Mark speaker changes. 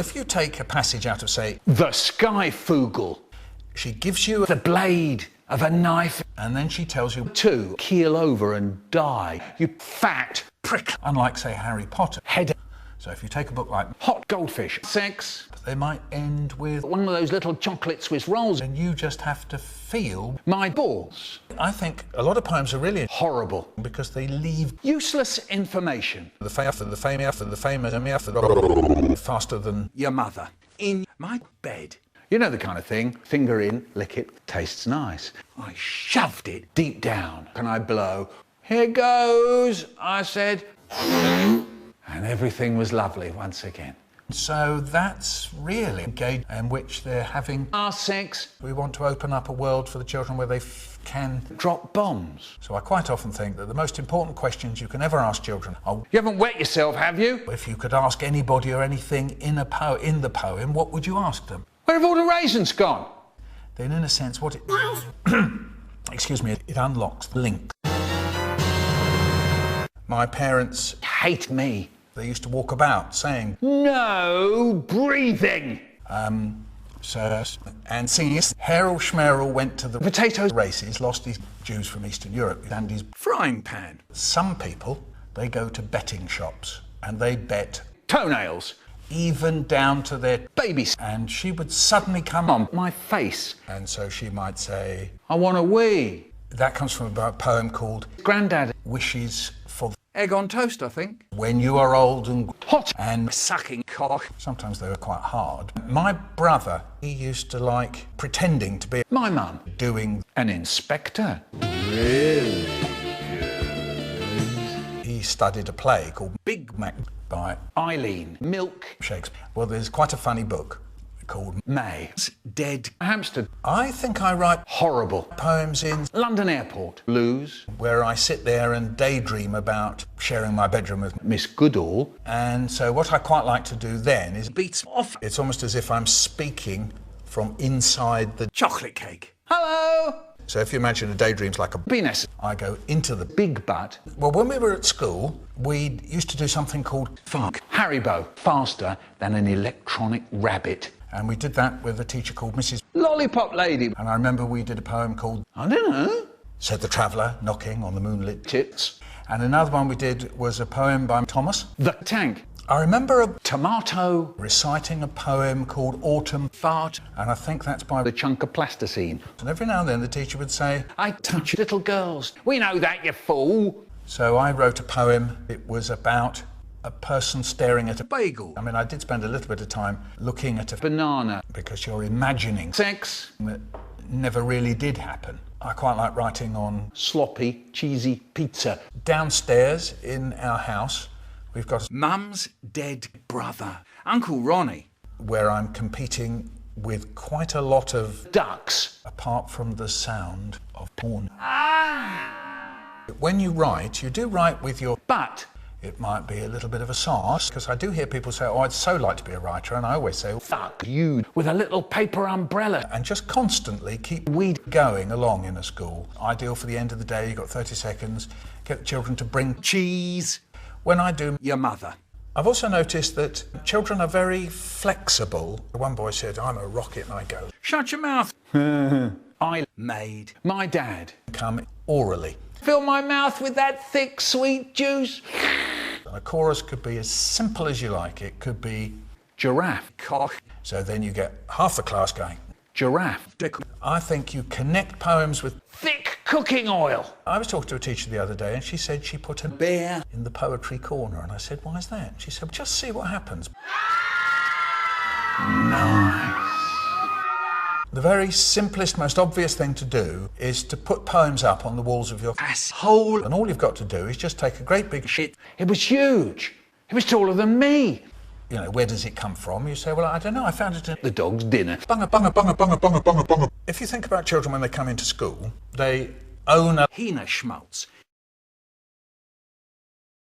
Speaker 1: If you take a passage out of, say,
Speaker 2: The Sky Fugel,
Speaker 1: she gives you
Speaker 2: the blade of a knife,
Speaker 1: and then she tells you
Speaker 2: to keel over and die, you fat prick.
Speaker 1: Unlike, say, Harry Potter.
Speaker 2: Head.
Speaker 1: So if you take a book like
Speaker 2: Hot Goldfish, sex,
Speaker 1: they might end with
Speaker 2: one of those little chocolate Swiss rolls,
Speaker 1: and you just have to feel
Speaker 2: my balls.
Speaker 1: I think a lot of poems are really
Speaker 2: Horrible.
Speaker 1: because they leave
Speaker 2: Useless information.
Speaker 1: the famous faster than
Speaker 2: Your mother. In my bed. You know the kind of thing. Finger in, lick it, tastes nice. I shoved it deep down. Can I blow? Here goes, I said. And everything was lovely once again.
Speaker 1: So that's really a game in which they're having
Speaker 2: Our sex.
Speaker 1: we want to open up a world for the children where they can
Speaker 2: Drop bombs.
Speaker 1: So I quite often think that the most important questions you can ever ask children are,
Speaker 2: You haven't wet yourself, have you?
Speaker 1: if you could ask anybody or anything in the poem, what would you ask them?
Speaker 2: Where have all the raisins gone?
Speaker 1: Then in a sense what it excuse me, it unlocks the link. My parents,
Speaker 2: Hate me.
Speaker 1: they used to walk about saying
Speaker 2: No breathing.
Speaker 1: and singing. Harold Schmerel went to the
Speaker 2: Potato
Speaker 1: races, lost his Jews from Eastern Europe and his
Speaker 2: frying pan.
Speaker 1: Some people, they go to betting shops and they bet
Speaker 2: Toenails.
Speaker 1: even down to their
Speaker 2: Babies.
Speaker 1: and she would suddenly come
Speaker 2: On my face.
Speaker 1: and so she might say,
Speaker 2: I want a wee.
Speaker 1: that comes from a poem called
Speaker 2: Grandad.
Speaker 1: Wishes for
Speaker 2: Egg on toast, I think.
Speaker 1: When You Are Old and
Speaker 2: Hot.
Speaker 1: and
Speaker 2: Sucking cock.
Speaker 1: sometimes they were quite hard. My brother, he used to like pretending to be
Speaker 2: My mum.
Speaker 1: doing,
Speaker 2: An inspector.
Speaker 1: he studied a play called Big Mac by
Speaker 2: Eileen. Milk.
Speaker 1: Shakespeare. Well, there's quite a funny book called
Speaker 2: May. Dead. Hamster.
Speaker 1: I think I write
Speaker 2: Horrible.
Speaker 1: poems in
Speaker 2: London Airport. Lose.
Speaker 1: where I sit there and daydream about sharing my bedroom with
Speaker 2: Miss Goodall.
Speaker 1: and so what I quite like to do then is
Speaker 2: Beats off.
Speaker 1: it's almost as if I'm speaking from inside the
Speaker 2: Chocolate cake. Hello.
Speaker 1: so if you imagine a daydream's like a
Speaker 2: Penis.
Speaker 1: I go into the
Speaker 2: Big butt.
Speaker 1: well when we were at school we used to do something called
Speaker 2: Fuck. Haribo. Faster than an electronic rabbit.
Speaker 1: and we did that with a teacher called Mrs.
Speaker 2: Lollipop lady.
Speaker 1: and I remember we did a poem called
Speaker 2: I don't know.
Speaker 1: Said the Traveller knocking on the moonlit
Speaker 2: Tits.
Speaker 1: and another one we did was a poem by Thomas.
Speaker 2: The tank.
Speaker 1: I remember a
Speaker 2: Tomato.
Speaker 1: reciting a poem called Autumn
Speaker 2: Fart.
Speaker 1: and I think that's by
Speaker 2: The chunk of plasticine.
Speaker 1: and every now and then the teacher would say
Speaker 2: I touch little girls. We know that, you fool.
Speaker 1: so I wrote a poem. It was about a person staring at a
Speaker 2: Bagel.
Speaker 1: I mean, I did spend a little bit of time looking at a
Speaker 2: Banana.
Speaker 1: because you're imagining
Speaker 2: Sex.
Speaker 1: that never really did happen. I quite like writing on
Speaker 2: Sloppy, cheesy pizza.
Speaker 1: downstairs in our house. We've got
Speaker 2: Mum's dead brother. Uncle Ronnie.
Speaker 1: where I'm competing with quite a lot of
Speaker 2: Ducks.
Speaker 1: apart from the sound of porn. When you write, you do write with your
Speaker 2: But.
Speaker 1: it might be a little bit of a sarce because I do hear people say, oh, I'd so like to be a writer, and I always say,
Speaker 2: Fuck you. With a little paper umbrella.
Speaker 1: and just constantly keep weed going along in a school. Ideal for the end of the day, you've got 30 seconds, get the children to bring
Speaker 2: Cheese.
Speaker 1: when I do.
Speaker 2: Your mother.
Speaker 1: I've also noticed that children are very flexible. One boy said, I'm a rocket, and I go,
Speaker 2: Shut your mouth. I made my dad.
Speaker 1: come orally.
Speaker 2: Fill my mouth with that thick, sweet juice.
Speaker 1: And a chorus could be as simple as you like. It could be
Speaker 2: Giraffe. Cock.
Speaker 1: so then you get half the class going.
Speaker 2: Giraffe.
Speaker 1: I think you connect poems with.
Speaker 2: Thick cooking oil.
Speaker 1: I was talking to a teacher the other day and she said she put a bear in the poetry corner and I said, why is that? She said, just see what happens.
Speaker 2: Nice.
Speaker 1: The very simplest, most obvious thing to do is to put poems up on the walls of your
Speaker 2: Asshole.
Speaker 1: and all you've got to do is just take a great big shit.
Speaker 2: It was huge. It was taller than me.
Speaker 1: You know, where does it come from? You say, well, I don't know, I found it in
Speaker 2: The dog's dinner.
Speaker 1: bunga, bunga, bunga, bunga, bunga, bunga, bunga. If you think about children when they come into school, they own a
Speaker 2: Hina schmaltz.